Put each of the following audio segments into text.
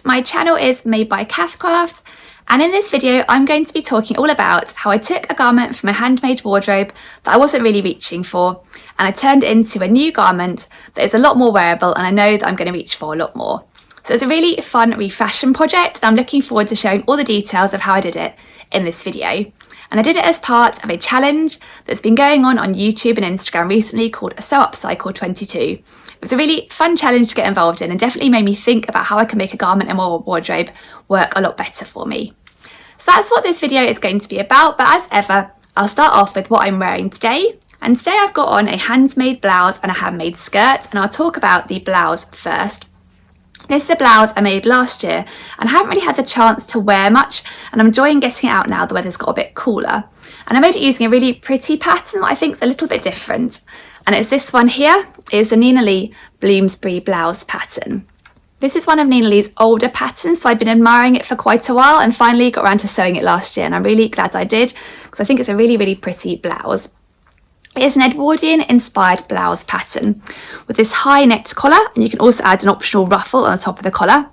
my channel is Made by Cath, and in this video I'm going to be talking all about how I took a garment from a handmade wardrobe that I wasn't really reaching for and I turned it into a new garment that is a lot more wearable and I know that I'm going to reach for a lot more. So it's a really fun refashion project and I'm looking forward to sharing all the details of how I did it in this video. And I did it as part of a challenge that's been going on YouTube and Instagram recently called Sew Upcycle 22. It was a really fun challenge to get involved in and definitely made me think about how I can make a garment and more wardrobe work a lot better for me. So that's what this video is going to be about, but as ever, I'll start off with what I'm wearing today. And today I've got on a handmade blouse and a handmade skirt, and I'll talk about the blouse first. This is a blouse I made last year and I haven't really had the chance to wear much, and I'm enjoying getting it out now the weather's got a bit cooler. And I made it using a really pretty pattern that I think is a little bit different. And it's this one here. It's the Nina Lee Bloomsbury blouse pattern. This is one of Nina Lee's older patterns, so I've been admiring it for quite a while and finally got around to sewing it last year, and I'm really glad I did because I think it's a really pretty blouse. It's an Edwardian inspired blouse pattern with this high necked collar, and you can also add an optional ruffle on the top of the collar.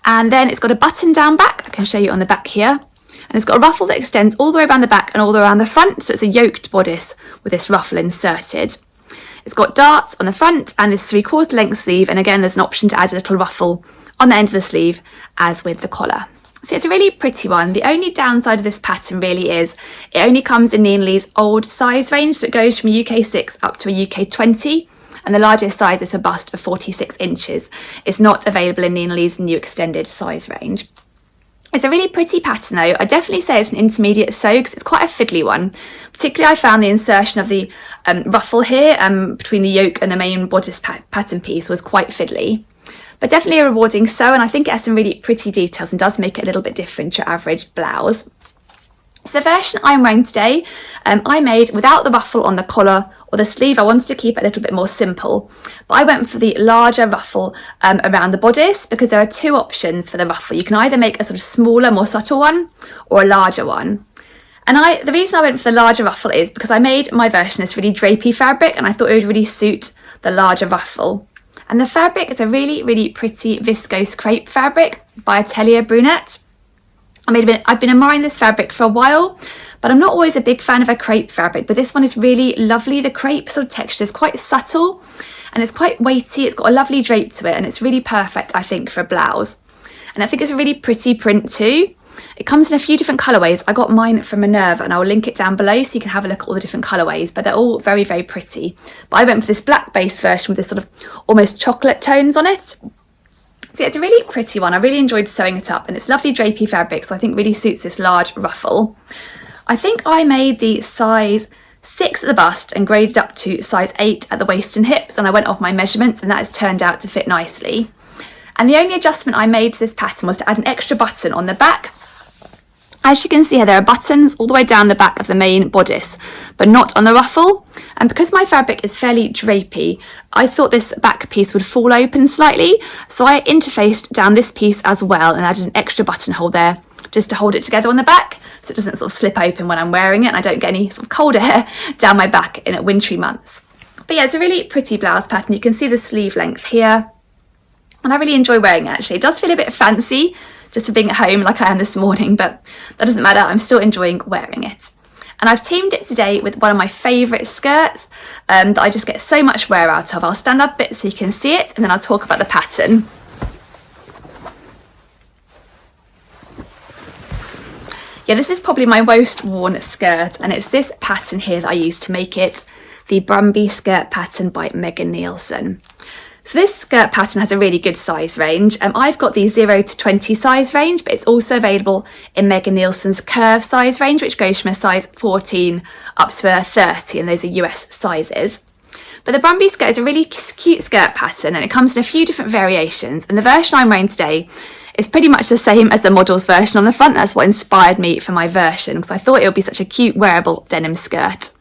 And then it's got a button down back, I can show you on the back here. And it's got a ruffle that extends all the way around the back and all the way around the front, so it's a yoked bodice with this ruffle inserted. It's got darts on the front and this 3/4 length sleeve, and again there's an option to add a little ruffle on the end of the sleeve as with the collar. So it's a really pretty one. The only downside of this pattern really is it only comes in Nina Lee's old size range, so it goes from a UK 6 up to a UK 20, and the largest size is a bust of 46 inches. It's not available in Nina Lee's new extended size range. It's a really pretty pattern though. I definitely say it's an intermediate sew because it's quite a fiddly one. Particularly I found the insertion of the ruffle here between the yoke and the main bodice pattern piece was quite fiddly. But definitely a rewarding sew, and I think it has some really pretty details and does make it a little bit different to your average blouse. So the version I'm wearing today, I made without the ruffle on the collar or the sleeve. I wanted to keep it a little bit more simple, but I went for the larger ruffle around the bodice because there are two options for the ruffle. You can either make a sort of smaller, more subtle one or a larger one. And the reason I went for the larger ruffle is because I made my version this really drapey fabric and I thought it would really suit the larger ruffle. And the fabric is a really pretty viscose crepe fabric by Atelier Brunette. I've been admiring this fabric for a while, but I'm not always a big fan of a crepe fabric, but this one is really lovely. The crepe sort of texture is quite subtle and it's quite weighty. It's got a lovely drape to it and it's really perfect, I think, for a blouse. And I think it's a really pretty print too. It comes in a few different colourways. I got mine from Minerva and I'll link it down below so you can have a look at all the different colourways, but they're all very pretty. But I went for this black base version with this sort of almost chocolate tones on it. So yeah, it's a really pretty one. I really enjoyed sewing it up and it's lovely drapey fabric, so I think really suits this large ruffle. I think I made the size 6 at the bust and graded up to size 8 at the waist and hips, and I went off my measurements and that has turned out to fit nicely. And the only adjustment I made to this pattern was to add an extra button on the back. As you can see here, there are buttons all the way down the back of the main bodice, but not on the ruffle. And because my fabric is fairly drapey, I thought this back piece would fall open slightly. So I interfaced down this piece as well and added an extra buttonhole there just to hold it together on the back so it doesn't sort of slip open when I'm wearing it and I don't get any sort of cold air down my back in wintry months. But yeah, it's a really pretty blouse pattern. You can see the sleeve length here. And I really enjoy wearing it actually. It does feel a bit fancy just for being at home like I am this morning, but that doesn't matter. I'm still enjoying wearing it. And I've teamed it today with one of my favourite skirts that I just get so much wear out of. I'll stand up a bit so you can see it and then I'll talk about the pattern. Yeah, this is probably my most worn skirt and it's this pattern here that I used to make it, the Brumby skirt pattern by Megan Nielsen. So this skirt pattern has a really good size range. I've got the 0 to 20 size range, but it's also available in Megan Nielsen's curve size range, which goes from a size 14 up to a 30, and those are US sizes. But the Brumby skirt is a really cute skirt pattern, and it comes in a few different variations. And the version I'm wearing today is pretty much the same as the model's version on the front. That's what inspired me for my version, because I thought it would be such a cute wearable denim skirt.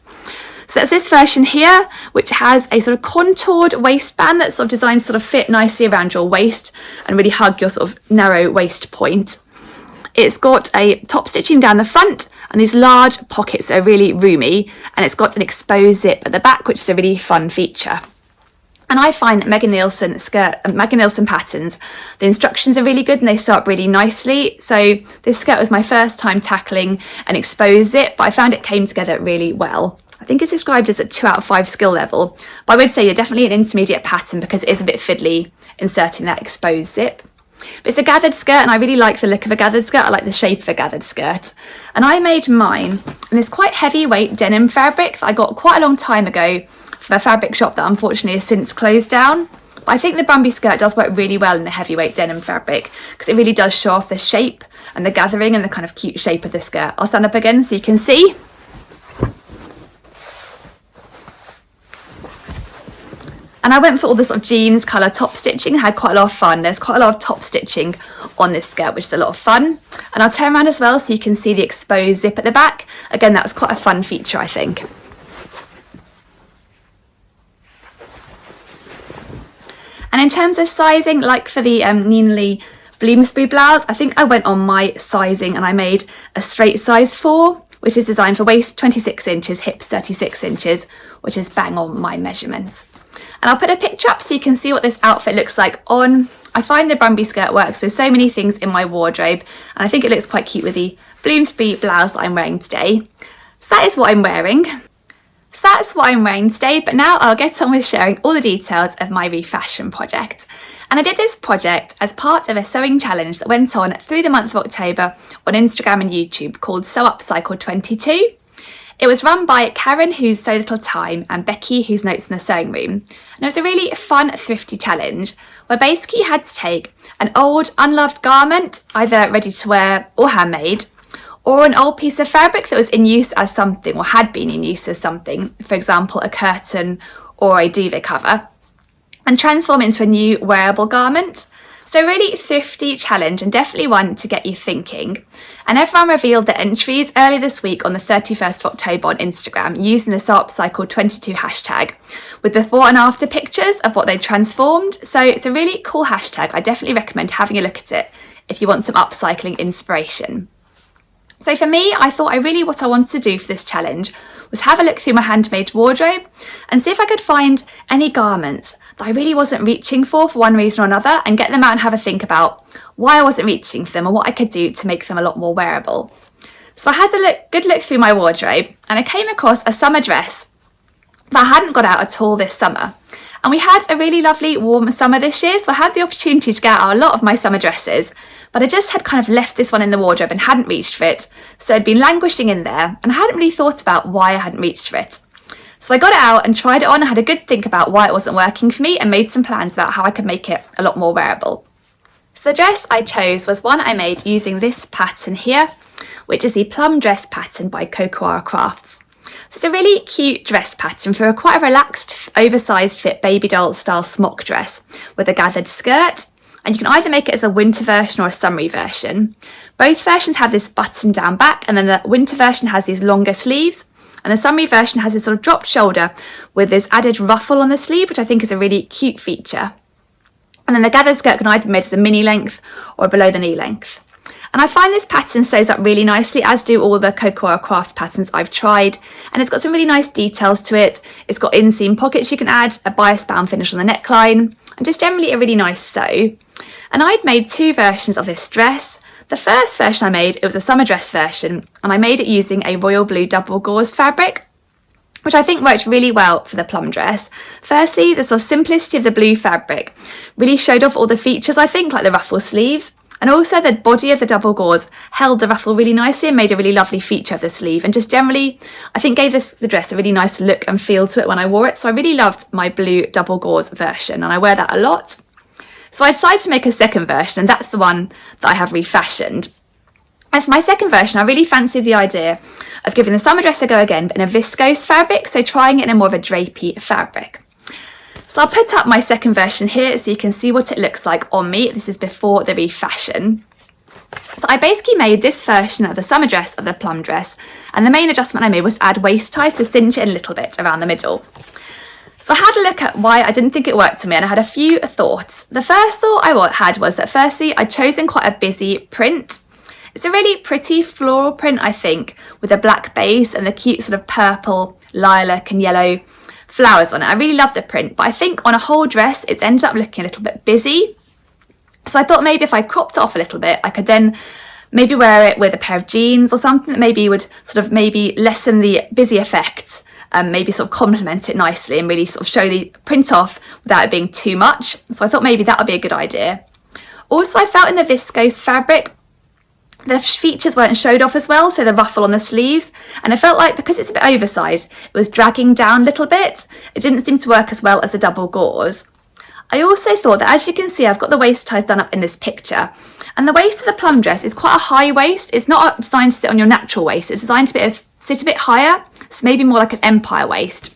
So that's this version here, which has a sort of contoured waistband that's sort of designed to sort of fit nicely around your waist and really hug your sort of narrow waist point. It's got a top stitching down the front and these large pockets that are really roomy, and it's got an exposed zip at the back, which is a really fun feature. And I find Megan Nielsen patterns, the instructions are really good and they sew up really nicely. So this skirt was my first time tackling an exposed zip, but I found it came together really well. I think it's described as a 2 out of 5 skill level, but I would say you're definitely an intermediate pattern because it is a bit fiddly inserting that exposed zip. But it's a gathered skirt and I really like the look of a gathered skirt. I like the shape of a gathered skirt. And I made mine in this quite heavyweight denim fabric that I got quite a long time ago from a fabric shop that unfortunately has since closed down. But I think the Brumby skirt does work really well in the heavyweight denim fabric because it really does show off the shape and the gathering and the kind of cute shape of the skirt. I'll stand up again so you can see. And I went for all this sort of jeans colour top stitching and had quite a lot of fun. There's quite a lot of top stitching on this skirt, which is a lot of fun. And I'll turn around as well so you can see the exposed zip at the back. Again, that was quite a fun feature, I think. And in terms of sizing, like for the Nina Lee Bloomsbury blouse, I think I went on my sizing and I made a straight size 4, which is designed for waist 26 inches, hips 36 inches, which is bang on my measurements. And I'll put a picture up so you can see what this outfit looks like on. I find the Brumby skirt works with so many things in my wardrobe, and I think it looks quite cute with the Bloomsbury blouse that I'm wearing today. So that is what I'm wearing. But now I'll get on with sharing all the details of my refashion project. And I did this project as part of a sewing challenge that went on through the month of October on Instagram and YouTube called Sew Upcycle 22. It was run by Karen, who's So Little Time, and Becky, who's Notes in the Sewing Room. And it was a really fun, thrifty challenge where basically you had to take an old, unloved garment, either ready to wear or handmade, or an old piece of fabric that was in use as something or had been in use as something, for example, a curtain or a duvet cover, and transform it into a new wearable garment. So really thrifty challenge and definitely one to get you thinking. And everyone revealed their entries early this week on the 31st of October on Instagram using the Sew Upcycle 22 hashtag with before and after pictures of what they transformed. So it's a really cool hashtag. I definitely recommend having a look at it if you want some upcycling inspiration. So for me, I thought what I wanted to do for this challenge was have a look through my handmade wardrobe and see if I could find any garments that I really wasn't reaching for one reason or another, and get them out and have a think about why I wasn't reaching for them and what I could do to make them a lot more wearable. So I had a good look through my wardrobe and I came across a summer dress that I hadn't got out at all this summer. And we had a really lovely warm summer this year, so I had the opportunity to get out a lot of my summer dresses, but I just had kind of left this one in the wardrobe and hadn't reached for it. So it'd been languishing in there and I hadn't really thought about why I hadn't reached for it. So I got it out and tried it on. I had a good think about why it wasn't working for me and made some plans about how I could make it a lot more wearable. So the dress I chose was one I made using this pattern here, which is the plum dress pattern by Cocoa Crafts. So it's a really cute dress pattern for quite a relaxed, oversized fit baby doll style smock dress with a gathered skirt. And you can either make it as a winter version or a summery version. Both versions have this button down back, and then the winter version has these longer sleeves. And the summery version has this sort of dropped shoulder with this added ruffle on the sleeve, which I think is a really cute feature. And then the gathered skirt can either be made as a mini length or below the knee length. And I find this pattern sews up really nicely, as do all the Cocoa Crafts patterns I've tried. And it's got some really nice details to it. It's got inseam pockets you can add, a bias bound finish on the neckline, and just generally a really nice sew. And I'd made 2 versions of this dress. The first version I made, it was a summer dress version, and I made it using a royal blue double gauzed fabric, which I think worked really well for the plum dress. Firstly, the sort of simplicity of the blue fabric really showed off all the features, I think, like the ruffle sleeves. And also the body of the double gauze held the ruffle really nicely and made a really lovely feature of the sleeve, and just generally, I think gave the dress a really nice look and feel to it when I wore it. So I really loved my blue double gauze version, and I wear that a lot. So I decided to make a second version, and that's the one that I have refashioned. And for my second version, I really fancied the idea of giving the summer dress a go again, but in a viscose fabric, so trying it in a more of a drapey fabric. So I'll put up my second version here so you can see what it looks like on me. This is before the refashion. So I basically made this version of the summer dress of the plum dress, and the main adjustment I made was add waist ties to cinch it a little bit around the middle. So I had a look at why I didn't think it worked for me, and I had a few thoughts. The first thought I had was that firstly, I'd chosen quite a busy print. It's a really pretty floral print, I think, with a black base and the cute sort of purple, lilac and yellow flowers on it. I really love the print, but I think on a whole dress it's ended up looking a little bit busy. So I thought maybe if I cropped it off a little bit, I could then maybe wear it with a pair of jeans or something that maybe would sort of maybe lessen the busy effect, maybe sort of complement it nicely and really sort of show the print off without it being too much. So I thought maybe that would be a good idea. Also, I felt in the viscose fabric, the features weren't showed off as well, so the ruffle on the sleeves, and I felt like because it's a bit oversized, it was dragging down a little bit. It didn't seem to work as well as the double gauze. I also thought that, as you can see, I've got the waist ties done up in this picture, and the waist of the plum dress is quite a high waist. It's not designed to sit on your natural waist, it's designed to sit a bit higher, so maybe more like an empire waist.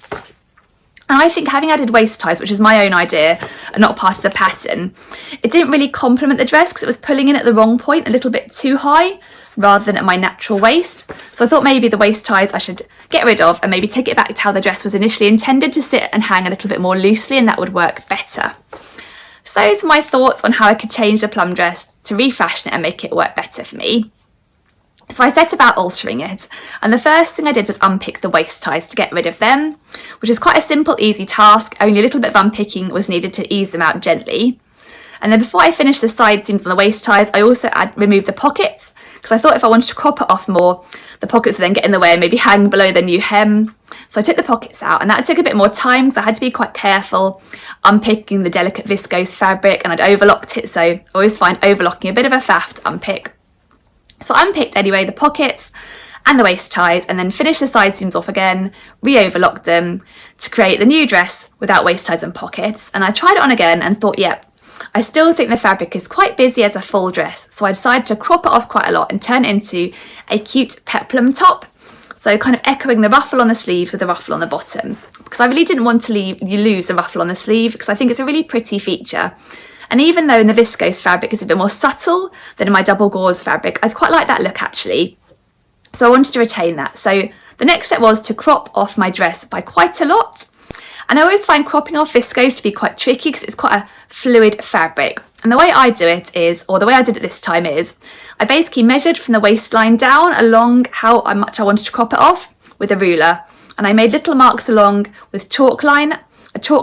And I think having added waist ties, which is my own idea and not part of the pattern, it didn't really complement the dress because it was pulling in at the wrong point, a little bit too high rather than at my natural waist. So I thought maybe the waist ties I should get rid of and maybe take it back to how the dress was initially intended to sit and hang a little bit more loosely, and that would work better. So those are my thoughts on how I could change the plum dress to refashion it and make it work better for me. So I set about altering it, and the first thing I did was unpick the waist ties to get rid of them, which is quite a simple, easy task. Only a little bit of unpicking was needed to ease them out gently. And then before I finished the side seams on the waist ties, I also removed the pockets, because I thought if I wanted to crop it off more, the pockets would then get in the way and maybe hang below the new hem. So I took the pockets out, and that took a bit more time because I had to be quite careful unpicking the delicate viscose fabric, and I'd overlocked it, so I always find overlocking a bit of a faff to unpick. So I unpicked anyway the pockets and the waist ties, and then finished the side seams off again, re-overlocked them to create the new dress without waist ties and pockets. And I tried it on again and thought, yep, I still think the fabric is quite busy as a full dress. So I decided to crop it off quite a lot and turn it into a cute peplum top. So kind of echoing the ruffle on the sleeves with the ruffle on the bottom, because I really didn't want to lose the ruffle on the sleeve, because I think it's a really pretty feature. And even though in the viscose fabric is a bit more subtle than in my double gauze fabric, I quite like that look actually. So I wanted to retain that. So the next step was to crop off my dress by quite a lot. And I always find cropping off viscose to be quite tricky because it's quite a fluid fabric. And the way I do it is, or the way I did it this time is, I basically measured from the waistline down along how much I wanted to crop it off with a ruler. And I made little marks along with a chalk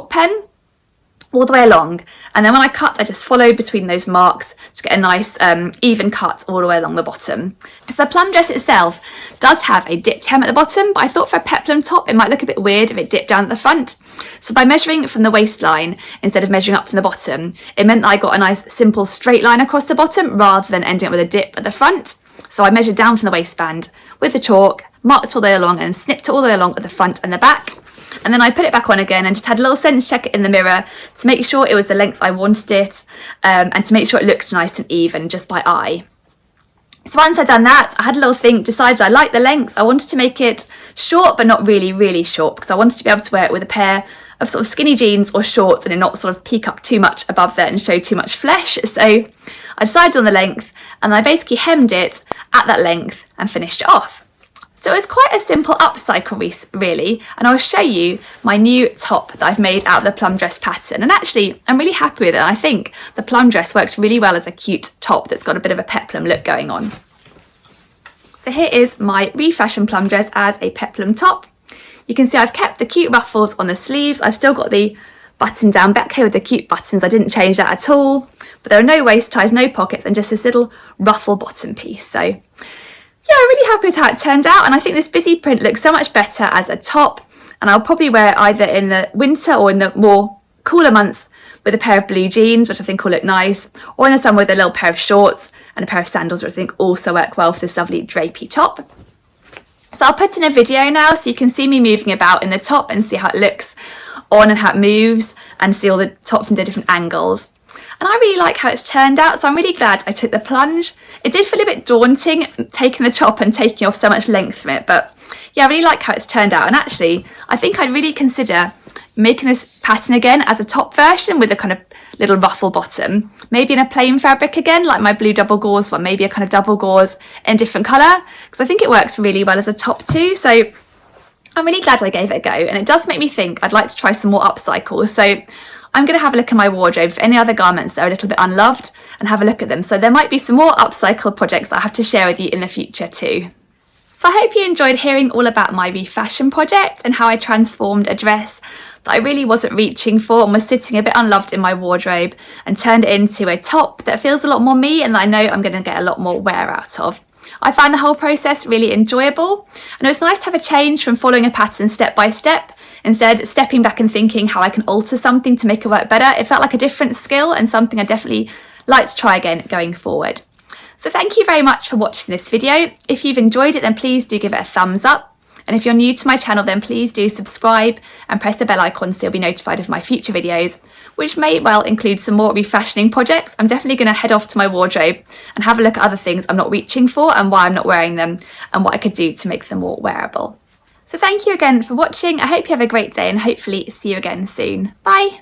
pen, all the way along, and then when I cut I just followed between those marks to get a nice even cut all the way along the bottom. So the plum dress itself does have a dipped hem at the bottom, but I thought for a peplum top it might look a bit weird if it dipped down at the front. So by measuring from the waistline instead of measuring up from the bottom, it meant that I got a nice simple straight line across the bottom rather than ending up with a dip at the front. So I measured down from the waistband with the chalk, marked all the way along and snipped it all the way along at the front and the back. And then I put it back on again and just had a little sense check it in the mirror to make sure it was the length I wanted it, and to make sure it looked nice and even just by eye. So once I'd done that, I had a little think, decided I liked the length. I wanted to make it short but not really, really short, because I wanted to be able to wear it with a pair of sort of skinny jeans or shorts and it not sort of peak up too much above there and show too much flesh. So I decided on the length, and I basically hemmed it at that length and finished it off. So it's quite a simple upcycle really, and I'll show you my new top that I've made out of the plum dress pattern. And actually, I'm really happy with it. I think the plum dress works really well as a cute top that's got a bit of a peplum look going on. So here is my refashion plum dress as a peplum top. You can see I've kept the cute ruffles on the sleeves. I've still got the button down back here with the cute buttons. I didn't change that at all. But there are no waist ties, no pockets, and just this little ruffle bottom piece. So yeah, I'm really happy with how it turned out, and I think this busy print looks so much better as a top, and I'll probably wear it either in the winter or in the more cooler months with a pair of blue jeans, which I think will look nice, or in the summer with a little pair of shorts and a pair of sandals, which I think also work well for this lovely drapey top. So I'll put in a video now so you can see me moving about in the top and see how it looks on and how it moves, and see all the top from the different angles. And I really like how it's turned out, so I'm really glad I took the plunge. It did feel a bit daunting taking the top and taking off so much length from it, but yeah, I really like how it's turned out. And actually, I think I'd really consider making this pattern again as a top version with a kind of little ruffle bottom, maybe in a plain fabric again, like my blue double gauze one, maybe a kind of double gauze in a different colour, because I think it works really well as a top too. So I'm really glad I gave it a go, and it does make me think I'd like to try some more upcycles. So I'm going to have a look at my wardrobe for any other garments that are a little bit unloved and have a look at them. So there might be some more upcycle projects that I have to share with you in the future too. So I hope you enjoyed hearing all about my refashion project and how I transformed a dress that I really wasn't reaching for and was sitting a bit unloved in my wardrobe and turned it into a top that feels a lot more me and that I know I'm going to get a lot more wear out of. I found the whole process really enjoyable, and it was nice to have a change from following a pattern step by step. Instead, stepping back and thinking how I can alter something to make it work better. It felt like a different skill and something I definitely like to try again going forward. So thank you very much for watching this video. If you've enjoyed it, then please do give it a thumbs up. And if you're new to my channel, then please do subscribe and press the bell icon so you'll be notified of my future videos, which may well include some more refashioning projects. I'm definitely going to head off to my wardrobe and have a look at other things I'm not reaching for and why I'm not wearing them and what I could do to make them more wearable. So thank you again for watching. I hope you have a great day and hopefully see you again soon. Bye!